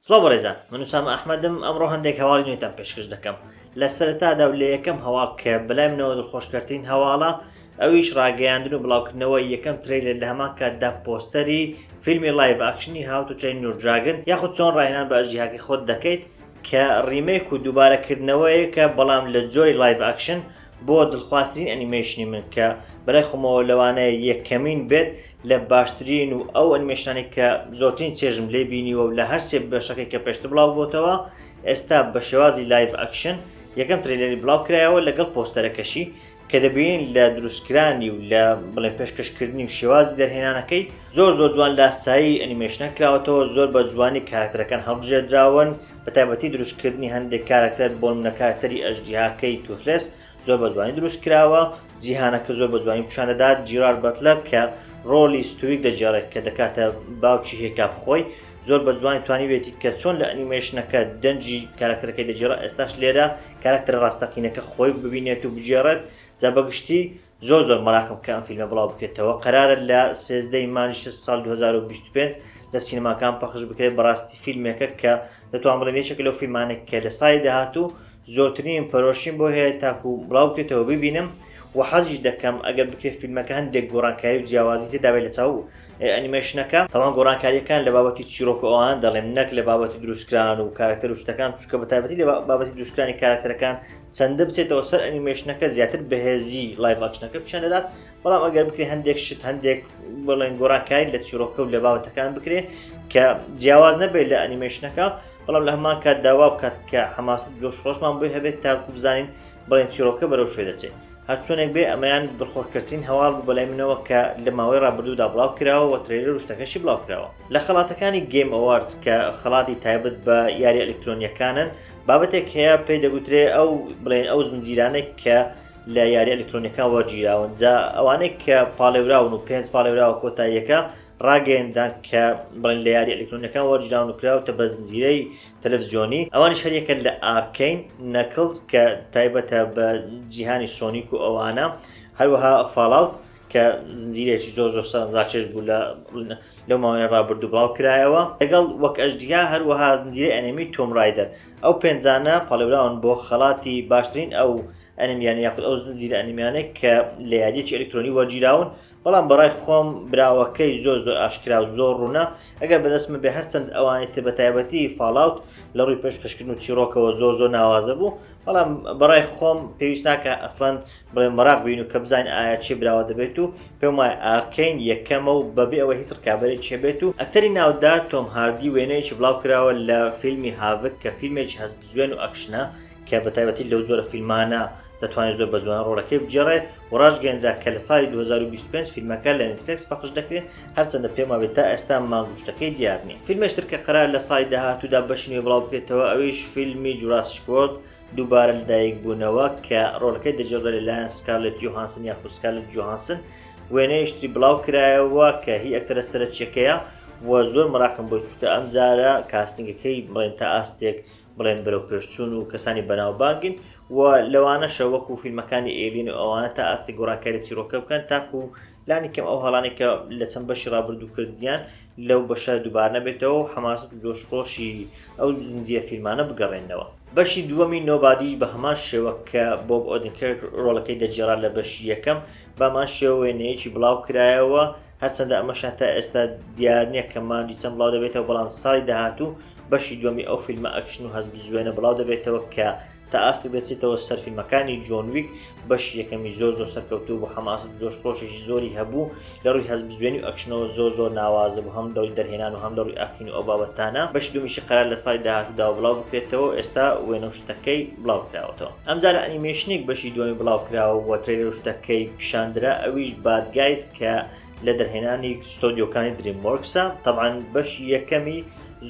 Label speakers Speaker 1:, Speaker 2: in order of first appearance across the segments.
Speaker 1: سڵاو بەڕێزان، من وسام ئەحمەدم. ئەمڕۆ هەندێک هەواڵی نوێتان پێشکەش دەکەم. لە سەرەتادا و لە یەکەم هەواڵ کە بەلای منەوە دڵخۆشکردترین هەواڵە، ئەویش ڕاگەیاندن و بڵاوکردنەوەی یەکەم ترێلر لە هەمان کاتدا پۆستەری فیلمی لایڤ ئاکشنی هاو-تو-ترەین یور دراگن، یاخود چۆن ڕاهێنان بە ئەژیهاکی خۆت دەکەیت کە ڕیمێک و دووبارەکردنەوەیەکە، بەڵام لە جۆری لایڤ ئاکشن بۆ دڵخوازترین ئەنیمێشنی من کە بەلای خۆمەوە لەوانەیە یەکەمین بێت لە باشترین و ئەو ئەنیمێشنانی کە زۆرترین چێژم لێ بینیوە و لە هەر سێ بەشەکەی کە پێشتر بڵاو بۆتەوە، ئێستا بە شێوازی لایڤ ئاکشن یەکەم ترێلەری بڵاو کرایەوە لەگەڵ پۆستەرەکەشی کە دەبینین لە دروستکرانی و لە بڵێ پێشکەشکردنی و شێوازی دەرهێنانەکەی زۆر جوان لە ئاسایی ئەنیمێشنە کراوەتەوە، زۆر بە جوانی کارکتەرەکان هەڵبژێردراون، بە تایبەتی دروستکردنی هەندێک کارکتەر بۆ منە کارکتەری ئەژدیهاکەی توتلێس زۆر بە جوانی دروست کراوە، جیهانەکە زۆر بە جوانی پیشان دەدات. جیرارد بەتلەر کە ڕۆلی ستویک دەجێڕێت کە دەکاتە باوکی هێکا بخۆی، زۆر بە جوانی توانیوێتی کە چۆن لە ئەنیمێشنەکە دەنجی کارکتەرەکەی دەجێڕێت، ئێستاش لێرە کارکتەر ڕاستەقینەکە خۆی ببینێت و بجێڕێت. جا بەگشتی زۆر مەراقم کە ئەم فیلمە بڵاو بکرێتەوە. قەرارە لە 13 مانگی ساڵ 2025 لە سینەماکان پەخش بکرێت. بەڕاستی فیلمێکە کە دەتوان بڵێم یەکێکە لەو فیلمانێک کە لە ساڵی داهاتوو زۆرترین پەرۆشیم بۆ هەیە تاکو بڵاو بکرێتەوە ببینم، و حەزیش دەکەم ئەگەر بکرێت فیلمەکە هەندێک گۆڕانکاری و جیاوازی تێدابێت لە چاو ئەنیمێشنەکە. تەواو گۆڕانکاریەکان لە بابەتی چیرۆکە ئەوان دەڵێم، نەک لە بابەتی دروستکران و کارکتەر و شتەکان، چونکە بە تایبەتی لە بابەتی دروستکرانی کارکتەرەکان چەندە بچێتەوە سەر ئەنیمێشنەکە زیاتر بەهێزی لایڤ ئاکشنەکە پیشان دەدات. بەڵام ئەگەر بکرێت هەندێک شت هەندێک بڵێن گۆڕانکاری لە چیرۆکە و لە بابەتەکان بکرێت کە جیاواز نەبێت لە ئەنیمێشنەکە، بەڵام لە هەمان کات داوا بکات کە حەماست جۆشخۆشمان بۆی هەبێت تاکو بزانین بڵێن چیرۆکە بەرەو شوێ دەچێت. هەرچۆنێک بێ ئەمەیان دڵخۆشکردترین هەواڵ بوو بەلای منەوە کە لە ماوەی ڕابردوودا بڵاو کراوە و ترێلەر و شتەکەشی بڵاو کراوە. لە خەڵاتەکانی گیم ئەواردز کە خەڵاتی تایبەت بە یاری ئەلکترۆنیەکانن، بابەتێک هەیە پێی دەگوترێت ئەو بڵێن ئەو زنجیرانێک کە لە یاری ئەلکترۆنیەکان وەرگیراون، جا ئەوانەی کە پاڵێوراون و 5 پاڵێوراوە کۆتاییەکە ڕاگەیەندران کە بڵێن لە یاری ئەلکترۆنیەکان وەرگیراون و کراوەتە بە زنجیرەی تەلەڤیزیۆنی. ئەوانیش هەریەکە لە ئارکەین نەکڵز کە تایبەتە بە جیهانی سۆنیک و ئەوانە، هەروەها فاڵاوت کە زنجیرێکی زۆر سەرنجڕاکێش بوو لەو ماوەیە ڕابردوو بڵاو کرایەوە، لەگەڵ وەک ئەژدیا هەروەها زنجیرەی ئەنیمی تۆم رایدەر. ئەو پێنجانە پاڵێوراون بۆ خەڵاتی باشترین ئەو ئەنیمیانە یاخود ئەو زنجیرە ئەنیمیانەی کە لە یاریەکی ئەلکترۆنی وەرگیراون. بەڵام بەڕای خۆم براوەکەی زۆر ئاشکرا و زۆر ڕوونە. ئەگەر بەدەستمە بێ هەرچەند ئەوانێت بە تایبەتی فاڵاوت لە ڕووی پێشکەشکردن و چیرۆکەوە زۆر ناوازە بوو، بەڵام بەڕای خۆم پێویست ناکە ئەسڵەن بڵێن مەراق بین و کە بزانین ئایا چی براوە دەبێت و پێم وایە ئارکەین یەکەمە و بەبێ ئەوە هیچ ڕکابەرێکی هەبێت. و ئەکتەری ناودار تۆم هاردی وێنەیەکی بڵاو کراوە لە فیلمی هاڤک کە فیلمێکی هەست بزوێن و ئەکشنە کە بە تایبەتی لەو زۆرە فیلمانە دەتوانێت زۆر بە جوان ڕۆڵەکەی بجێڕێت و ڕاژگەیەنرا کە لە ساڵی 2025 فیلمەکە لە نێتفلیکس پەخش دەکرێت، هەرچەندە پێم وابێت تا ئێستا مانگوشتەکەی دیار نییە. فیلمێشتر کە قەرار لە ساڵی داهاتوودا بەشی نوێ بڵاو بکرێتەوە، ئەویش فیلمی جوراسیک وۆرڵد دووبارە لەدایک بوونەوە کە ڕۆڵەکەی دەجێڕێت لەلایەن سکارلێت جۆهانسن یاخود سکارلێت جۆهانسن. وێنەیەشتری بڵاو کرایەوە کە هی ئەکتەرە سەرەکیەکەیە و زۆر مەراقم بۆی چونکە ئەم جارە کاستینگەکەی بڵێن تا ئاستێک بڵێن بەرەو پێشچوون و کەسانی بەناوبانگن و لەوانەشە وەکو فیلمەکانی ئێلین و ئەوانە تا ئاستی گۆڕانکاری چیرۆکە بکەن تاکو لانی کەم ئەو هەڵانێک کە لە چەند بەشی ڕابردوو کردیان لەو بەشە دووبار نەبێتەوە و حەماست و جۆشخۆشی ئەو زنجیرە فیلمانە بگەڕێنەوە. بەشی دووەمی نۆبادیش بە هەمان شێوە کە بۆب ئۆدنکرک ڕۆڵەکەی دەجێڕات لە بەشی یەکەم بەمان شێوە وێنەیەکی بڵاو کرایەوە، هەرچەندە ئەمەشان تا ئێستا دیار نییە کە مانگی چەند بڵاو دەبێتەوە، بەڵام ساڵی داهاتوو بەشی دووەمی ئەو فیلمە ئەکشن و هەست بزوێنە بڵاو دەبێتەوە کە تا ئاستی دەچێتەوە سەر فیلمەکانی جۆن ویک. بەشی یەکەمی زۆر سەرکەوتوو بۆ حەماست و جۆشخۆشێکی زۆری هەبوو لە ڕووی هەست بزوێنی و ئەکشنەوە زۆر ناوازە بوو، هەم لەڕووی دەرهێنان و هەم لەڕووی ئاکتین و ئەو بابەتانە. بەشی دووەمیشی قەرار لە ساڵی داهاتوودا بڵاو بکرێتەوە، ئێستا وێنە و شتەکەی بڵاو کراوەتەوە. ئەمجارە ئەنیمێشنێک بەشی دووەمی بڵاو کراوە و ترێلەر و شتەکەی پیشاندرا، ئەویش باد گایز کە لە دەرهێنانی ستۆدیۆکانی دریموەرکسە. تەبعاً بەشی یەکەمی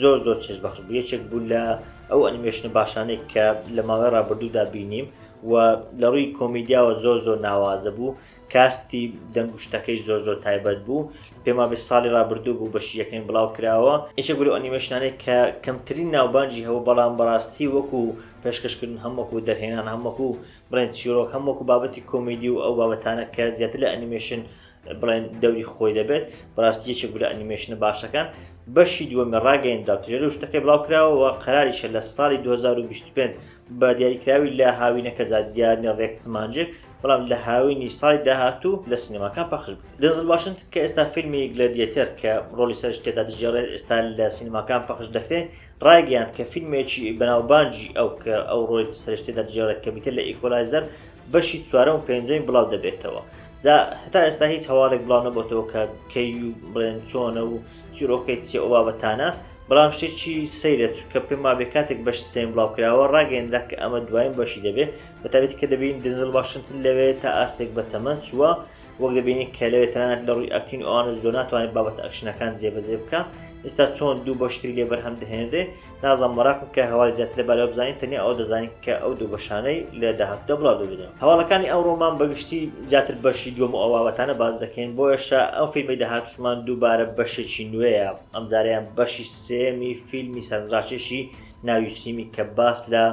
Speaker 1: زۆر چێژبەخش بوو، یەکێک بوو لە ئەو ئەنیمێشنە باشانەی کە لە ماوەی ڕابردوودا بینیم و لە ڕووی کۆمیدیاوە زۆر ناوازە بوو، کاستی دەنگ و شتەکەی زۆر تایبەت بوو. پێم وابێت ساڵی ڕابردوو بوو بەشی یەکەمی بڵاو کراوە، یەکێک بوو لەو ئەنیمێشنانەی کە کەمترین ناوبانجی هەبوو، بەڵام بەڕاستی وەکو پێشکەشکردن هەم وەکو دەرهێنان هەم وەکو بڵێن چیرۆک هەم وەکو بابەتی کۆمیدی و ئەو بابەتانە کە زیاتر لە ئەنیمێشن بڵێن دەوری خۆی دەبێت، بەڕاستی یەکێک بوو لە ئەنیمێشنە باشەکان. بەشی دووەمی ڕاگەیەنرا تژێر شتەکەی بڵاوکراوە و قەراریشە لە ساڵی 2025 بە دیاریکراوی لە هاوینەکە دیارنی ڕێکچمانجێک بەڵام لە هاوینی ساڵی داهاتوو لە سینەماکان پەخش بکرێت. دێنزل واشنتن کە ئێستا فیلمی گلادیێتەر کە ڕۆڵی سەرشتێدا دەجێڕێت ئێستا لە سینەماکان پەخش دەکرێت ڕایگەیاند کە فیلمێکی بەناوبانجی کە ئەو ڕۆڵی سەرشتێدا دەجێڕێت کە بیتە لە ئیکۆلایزەر بەشی 4 و 5 بڵاو دەبێتەوە. جا هەتا ئێستا هیچ هەواڵێک بڵاو نەبووەوە کە کەی و بڵێن چۆنە و چیرۆکەی چێ ئەو بابەتانە، بەڵام شتێکی سەیرە کە پێم وابێ کاتێک بەش سێم بڵاو کراوە ڕاگەیەنرا کە ئەمە دوایین بەشی دەبێت بەتابەتی کە دەبین دێنزل واشنتن لەوێ تا ئاستێک بە تەمەن چووە وەک دەبینی کە لەوێ تەنانەت لە ڕووی ئەکتین ئەوانە زۆر ناتوانێت بابەتە ئەکشنەکان جێبەجێ بکە. ئێستا چۆن دوو بەشتری لێ بەرهەم دەهێنرێ نازانم مەراقم کە هەواڵی زیاتر لەبارەوە بزانین، تەنیا ئەو دەزانین کە ئەو دوو بەشانەی لە داهاتوودا بڵاو دەبێنەوە. هەواڵەکانی ئەوڕۆمان بەگشتی زیاتر بەشی دووەم و ئەو بابەتانە باز دەکەین، بۆیەشە ئەو فیلمی داهاتووشمان دووبارە بەشێکی نوێیە، ئەم جاریان بەشی سێمی فیلمی سەرنجڕاکێشی ناوی سیمی کە باس لە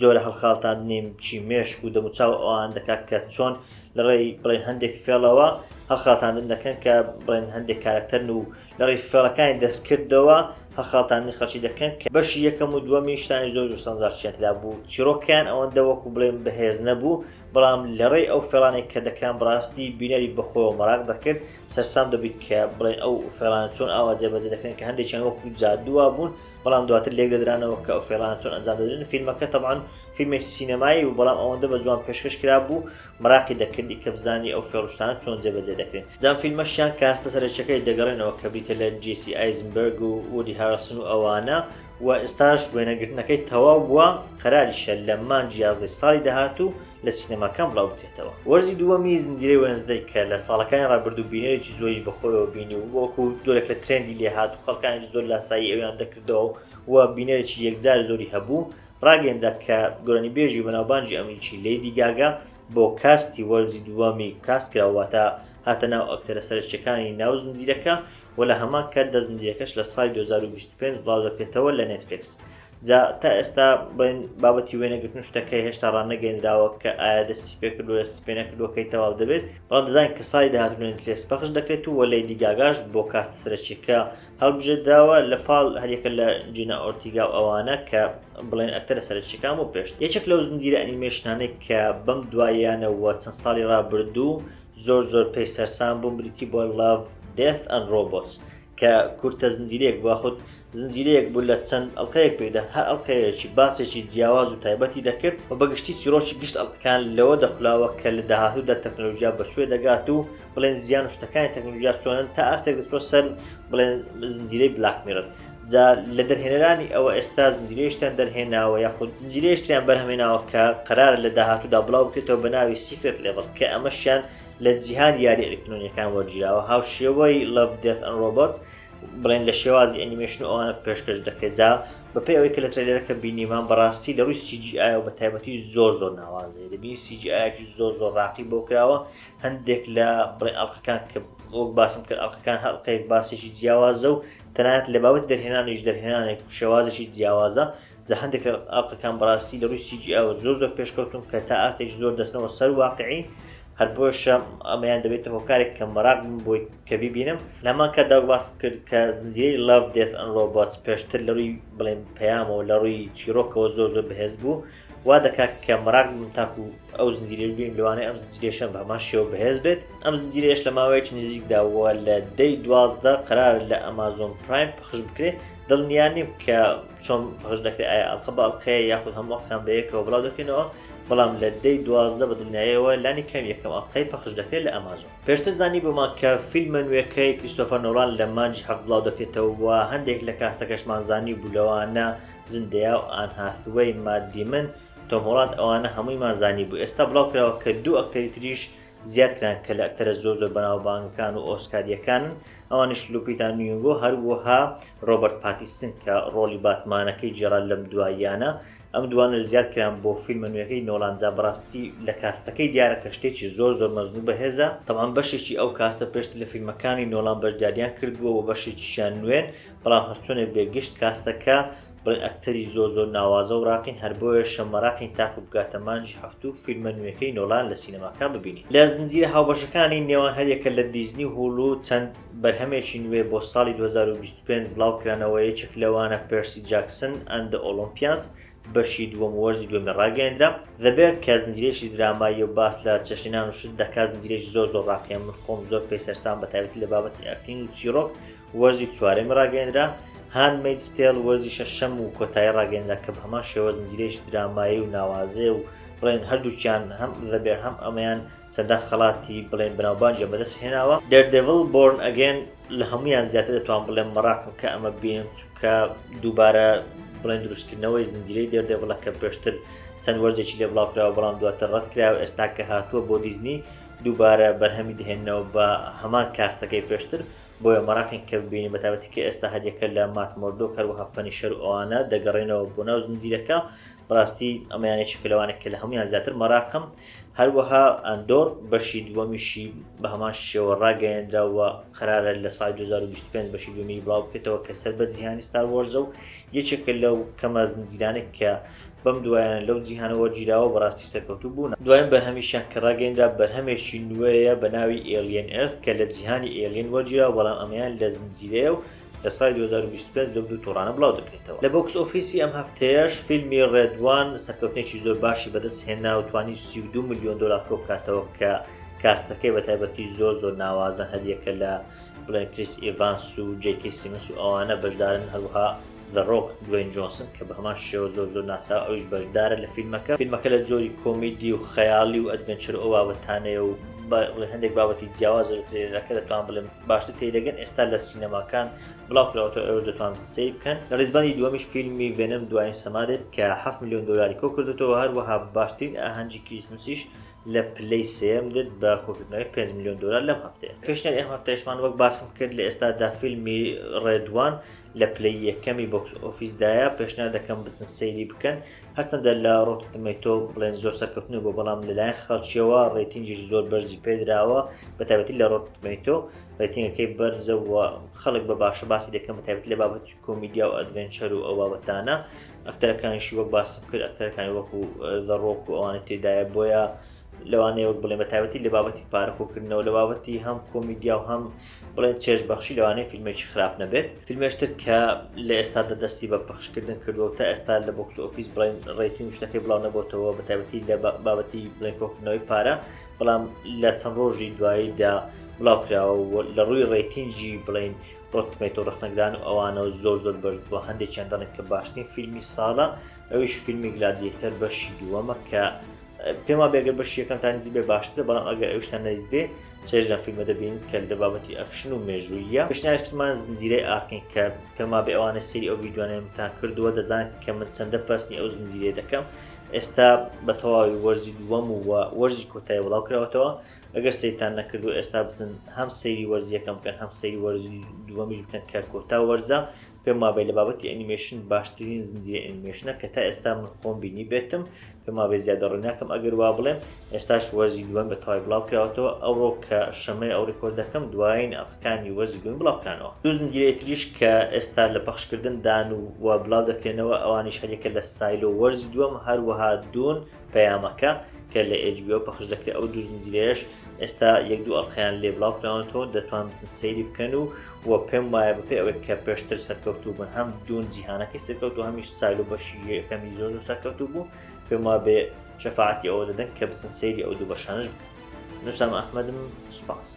Speaker 1: جۆرە هەڵخاڵتان نێمچی مێشک و دەموچاو ئەوان دەکات کە چۆن لە ڕێی بڵێن هەندێک فێڵەوە هەڵخاڵتاندن دەکەن کە بڵێن هەندێک کارکتەرن و لە ڕێی فێڵەکانی دەستکردەوە هەڵخاڵتاندنی خەڵکی دەکەن کە بەشی یەکەم و دووەمی شتانی زۆر سەرنجڕاکێشیاندا بوو. چیرۆکیان ئەوەندە وەکو بڵێن بەهێز نەبوو، بەڵام لە ڕێی ئەو فێڵانێک کە دەکەن بڕاستی بینەری بەخۆیەوە مەراق دەکرد سەرسام دەبیت کە بڵێن ئەو فێڵانە چۆن ئاوا جێبەجێ دەکرێن کە هەندێکیان وەکو جادووە بوون بەڵام دواتر لێک دەدرانەوە کە ئەو فێڵانە چۆن ئەنجام دەدرێن. فیلمەکە تەبعاً فیلمێکی سینەمایی و بەڵام ئەوەندە بە جوان پێشکەش کرا بوو مەراقی دەکردی کە بزانی ئەو فێڵشتانە چۆن جێبەجێ دەکرێن. جام فیلمەشیان کاستە سەرچەکەی دەگەڕێنەوە کە بریتە لە جێسی ئایزنبەرگ و وودی هارەسن و ئەوانە و ئێستاش وێنەگرتنەکەی تەواو بووە قەراریشە لە مانگی 11 ساڵی داهاتوو لە سینەماکان بڵاو بکرێتەوە. وەرزی دووەمی زنجیرەی وێنزدەی کە لە ساڵەکانی ڕابردوو بینەرێکی زۆری بەخۆیەوە بینی و وەکو جۆرێک لە ترێندی لێهات و خەڵکانی زۆر لاسایی ئەویان دەکردەوە و بینەرێکی یەکجار زۆری هەبوو ڕاگەیەنرا کە گۆرانی بێژی بەناوبانجی ئەمریکی لیدی گاگا بۆ کاستی وەرزی دووەمی کاست کراوەتە هاتە ناو ئەکتەرە سەرچەکانی ناو زنجیرەکە و لە هەمان کاتدا زنجیرەکەش لە ساڵی 2025 بڵاو دەکرێتەوە لە نێتفلیکس. جا تا ئێستا بڵێن بابەتی وێنەگرتن شتەکەی هێشتا ڕانەگەیەنراوە کە ئایا دەستی پێکردو دەستی پێ نەکردوەکەی تەواو دەبێت، بەڵام دەزانین کە ساڵی داهاتوو لە نێتفلیکس پەخش دەکرێت و لیدی گاگاش بۆ کاستە سەرچیەکە هەڵبژێرداوە لە پاڵ هەریەکە لە جینا ئۆرتیگا و ئەوانە کە بڵێن ئەکتەرە سەرچیەکان بۆ پێشت. یەکێک لەو زنجیرە ئەنیمێشنانەی کە بەم دواییانەوە چەند ساڵی ڕابردوو زۆر پێی سەرسام بوو بریتی بۆ Love, Death and Robots کە کورتە زنجیرەیەک با خۆت زنجیرەیەک بوو لە چەند ئەڵلقەیەک پێدا هەر ئەڵلقەیەکی باسێکی جیاواز و تایبەتی دەکرد و بەگشتی چیرۆکی گشت ئەڵلقەکان لەوە دەخلاوە کە لە داهاتوودا تەکنۆلۆژیا بەشوێ دەگات و بڵێن زیان و شتەکانی تەکنۆلۆژیا چۆنن تا ئاستێک دەچۆ سەر بڵێن زنجیرەی بلاک میرۆر. جا لە دەرهێنەرانی ئەوە ئێستا زنجیرەیەشتیان دەرهێناوە یاخود زنجیرەیەشتیان بەرهەمێناوە کە قەرارە لە داهاتوودا بڵاو بکرێتەوە بە ناوی سیکرێت لێڤڵ کە ئەمەشیان لە جیهان یاری ئەلکترۆنیەکان وەرگیراوە. هاوشێوەی Love, Death and Robots بڵێن لە شێوازی ئەنیمێشن و ئەوانە پێشکەش دەکرێت. جا بەپێی ئەوەی کە لە ترێلەرەکە بینیمان بەڕاستی لە ڕووی CGI و بە تایبەتی زۆر ناوازەیە دەبینی CGI زۆر ڕاقی بۆ کراوە. هەندێک لە بڵێن ئەڵلقەکان کە وەک باسم کرد ئەڵلقەکان هەڵلقەیەک باسێکی جیاوازە و تەنانەت لە بابەت دەرهێنانیش دەرهێنانێک شێوازێکی جیاوازە. جا هەندێک لە ئەڵلقەکان بەڕاستی لە ڕووی CGI زۆر پێشکەوتون کە تا ئاستێکی زۆر دەستنەوە سەر واقعی هەر بۆشە ئەمەیان دەبێتە هۆکارێک کە مەراق بۆی کە بیبینم. لەمان کە داو باس کرد کە زنجیرەی Love, Death and Robots پێشتر لە ڕووی بڵێن پەیامەوە لە ڕووی چیرۆکەوە زۆر بەهێز بوو وا دەکات کە مەراق بم تاکو ئەو زنجیرە ببینیم لەوانەیە ئەم زنجیرەشە بە هەمان شێوە بەهێز بێت. ئەم زنجیرەیەش لە ماوەیەکی نزیکداوە لە 10/12 قەرار لە ئەمازۆن پرایم پەخش بکرێت. دڵنیا نیم کە چۆن پەخش دەکرێت ئایا ئەڵلقە بە ئەڵلقەیە یاخود هەموو ئەڵلقەکان بەیەکەوە بڵاو دەکەینەوە، بەڵام لە 10/12 بە دڵنیاییەوە لانی کەم یەکەم ئەڵلقەی پەخش دەکرێت لە ئەمازۆن. پێشتر زانی بۆمان کە فیلمە نوێەکەی کریستۆفەر نۆڵان لە مانگی 7 بڵاو دەکرێتەوە و هەندێک لە کاستەکەشمان زانی بوو لەوانە زندەیە و ئان هاثوەی مات دیمن تۆم هۆڵاند ئەوانە هەموویمان زانی بوو. ئێستا بڵاو کراوە کە دوو ئەکتەری تریش زیاد کران کە لە ئەکتەرە زۆر بەناوبانگەکان و ئۆسکاریەکانن، ئەوانش لوپیتا نیۆنگۆ هەروەها ڕۆبەرت پاتیسن کە ڕۆڵی باتمانەکەی جێڕا لەم دواییانە. ئەم دوانە زیاد کران بۆ فیلمە نوێەکەی نۆڵانجا بەڕاستی لە کاستەکەی دیارە کە شتێکی زۆر مەزنوو بەهێزە. تەمان بەشێکی ئەو کاستە پێشتر لە فیلمەکانی نۆڵان بەشداریان کردووە و بەشێکیشیان نوێن، بەڵام هەرچۆنێک بێگشت کاستەکە بڵێن ئەکتەری زۆر ناوازە و ڕاقین هەر بۆیە شەمەڕاقین تاکو بگاتە مانجی هەفتوو فیلمە نوێەکەی نۆلان لە سینەماکان ببینی. لە زنجیرە هاوبەشەکانی نێوان هەریەکە لە دیزنی و هوڵو چەند بەرهەمێکی نوێ بۆ ساڵی 2025 بڵاوکرانەوە. یەکێک لەوانە پێرسی جاکسن ئەند ئۆلۆمپیانس بەشی دووەم وەرزی دووەمی ڕاگەیەندرا. The Bear کە زنجیرەیەکی درامایی و باس لە چەشنینان و شت دەکات زنجیرەیەکی زۆر ڕاقیە. من خۆم زۆر پێی سەرسام بە تایبەتی لە بابەتی ئەکتین و چیرۆک وەرزی چوارەمی ڕاگەیەندرا. Handmaid's Tale وەرزی شەشەم و کۆتایی ڕاگەیەندرا کە بە هەمان شێوە زنجیرەیەکی درامایی و ناوازەیە و بڵێن هەردووچیان هەم The Bear هەم ئەمەیان چەندە خەڵاتی بڵێن بەناوبانجە بەدەست هێناوە. Daredevil Born Again لە هەمویان زیاتر دەتوان بڵێن مەڕاقم کە ئەمە بینم چونکە دووبارە بڵێن دروستکردنەوەی زنجیرەی Daredevil کە پێشتر چەند وەرزێکی لێ بڵاوکراوە بەڵام دواتر ڕەت کراوە. ئێستا کە هاتووە بۆ دیزنی دووبارە بەرهەمی دەهێننەوە بە هەمان کاستەکەی پێشتر بۆیە مەڕاقین کە ببینی بەتابەتی کە ئێستا هەریەکە لە مات مۆردۆ کەروەها پەنیشەر و ئەوانە دەگەڕێنەوە بۆ ناو زنجیرەکە. بەڕاستی ئەمەیانێکی کەلەوانێک کە لە هەمویان زیاتر مەراقم. هەروەها ئەندۆر بەشی دووەمیشی بە هەمان شێوە ڕاگەیەندراوە قەرارە لە ساڵی 2025 بەشی دووەمی بڵاو بکرێتەوە کە سەر بە جیهانی ستار وۆرزە و یەکێکە لەو کەمە زنجیرانێک کە بەم دوایانە لەو جیهانەوە گیراوە بەڕاستی سەرکەوتوو بوون. دوایین بەرهەمیشیان کە ڕاگەیەندرا بەرهەمێکی نوێیە بە ناوی ئێلین ئێرث کە لە جیهانی ئێلین وەرگیراوە بەڵام ئەمەیان لە زنجیرەیە و لە ساڵی 2025 لەو دوو تۆڕانە بڵاو دەکرێتەوە. لە بۆکس ئۆفیسی ئەم هەفتەیەش فیلمی ڕێدوان سەرکەوتنێکی زۆر باشی بەدەست هێنا و توانی 32 میلیۆن دلار کۆ بکاتەوە کە کاستەکەی بە تایبەتی زۆر ناوازن هەریەکە لە بڵێن کریس ئیڤانس و جێکی سیمنس و ئەوانە بەشدارن. هەروەها The Rock دوین جۆنسن کە بە هەمان شێوە زۆر ناسرا ئەویش بەشدارە لە فیلمەکە لە جۆری کۆمیدی و خەیاڵی و ئەدڤێنچەر ئەو بابەتانەیە و هەندێک بابەتی جیاواز ترێلەکە دەتوان بڵێن باشتر تێدەگەن. ئێستا لە سینەماکان بڵاوکراوەوە ئەوە دەتوان سەیر بکەن. لە ڕێزبانی دووەمیش فیلمی ڤێنم دوایین سەمادێت کە 7 میلیۆن دلاری کۆ کردێتەوە. هەروەها باشترین ئاهەنگی کریسمسیش لە پلەی سێم دێت بە کۆکردنەوەی 5 میلیۆن دلار لەم هەفتەیە. پێشنیاری ئەم هەفتەیەشمان وەک باسم کرد لە ئێستادا فیلمی ڕێدوان لە پلەی یەکەمی بۆکس ئۆفیسدایە پێشنیار دەکەم بچن سەیری بکەن. هەرچەندە لە ڕۆتن تۆمەتۆ بڵێن زۆر سەرکەوتنی بۆ بەڵام لەلایەن خەڵکیەوە ڕێتینگیش زۆر بەرزی پێدراوە بە تایبەتی لە ڕۆتن تۆمەتۆ ڕێتینگەکەی بەرزە و خەڵک بە باشە باسی دەکەم بە تایبەتی لە بابەتی کۆمیدیا و ئەدڤێنچەر و ئەو بابەتانە. ئەکتەرەکانیشی وەک باسم کرد ئەکتەرەکانی وەکو The Rock و ئەوانە تێدایە بۆیە لەوانەیە وەک بڵێن بە تایبەتی لە بابەتی پارەکۆکردنەوە لە بابەتی هەم کۆمیدیا و هەم بڵێن چێژبەخشی لەوانەیە فیلمێکی خراپ نەبێت. فیلمێشتر کە لە ئێستادا دەستی بە پەخشکردن کردووە تا ئێستا لە بۆکس ئۆفیس بڵێن ڕێتینگ شتەکەی بڵاو نەبووتەوە بە تایبەتی لە بابەتی بڵێن کۆکردنەوەی پارە بەڵام لە چەند ڕۆژی دواییدا بڵاو کراوە لە ڕووی ڕێتینگی بڵێن ڕۆتمەتۆ ڕخنەکدان و ئەوانە زۆر بەرز بووە. هەندێکیان دەڵێن کە باشترین فیلمی ساڵە ئەویش فیلمی گلادیێتەر بەشی دووەمە کە پێما بێگەر بەشی یەکەمتانی دیبێ باشترە بەڵام ئەگەر ئەوشتان نەدیت بێ سێژ لە فیلمە دەبین کە لە بابەتی ئەکشن و مێژوویە. پێشنیارترمان زنجیرەی ئارکین کە پێما بێ ئەوانە سەیری ئەو ڤیدیۆنەیەمتان کردووە دەزان کە من چەندە پەسنی ئەو زنجیرەیە دەکەم. ئێستا بە تەواوی وەرزی دووەم و وەرزی کۆتایی بڵاو کراوەتەوە. ئەگەر سەیرتان نەکردو ئێستا بچن هەم سەیری وەرزی یەکەم بکەن هەم سەیری وەرزی دووەمیش بکەن کە کۆتا وەرزە. پێم وابێ لە بابەتی ئەنیمێشن باشترین زنجیرە ئەنیمێشنە کە تا ئێستا من خۆم بینی بێتم. پێم وابێ زیادە ڕووناکەم ئەگەر وا بڵێم ئێستاش وەرزی دووەم بە تەواوی بڵاو کراوەتەوە. ئەوڕۆ کە شەمەی ئەو ڕێکۆردەکەم دوایین ئەقەکانی وەرزی دووەم بڵاوکرانەوە. دوو زنجیرەی تریش کە ئێستا لە پەخشکردن دان و بڵاو دەکرێنەوە ئەوانیش هەریەکە لە سایلۆ وەرزی دووەم هەروەها دوون پەیامەکە کە لە HBO پەخش دەکرێت. ئەو دوو زنجیرەیەش ئێستا یەک دوو ئەڵخەیان لێ بڵاوکراونەوە دەتوان بچن سەیری بکەن و پێم وایە بەپێ ئەوەی کە پێشتر سەرکەوتوو بوون هەم دوون جیهانەکەی سەرکەوتوو هەمیش سایلۆ بەشی یەکەمی زۆر سەرکەوتوو بوو. پێم وابێ شەفاعەتی ئەوە دەدەن کە بچن سەیری ئەو دوو بەشانش بکەن. نووسام ئەحمەدم سوپاس.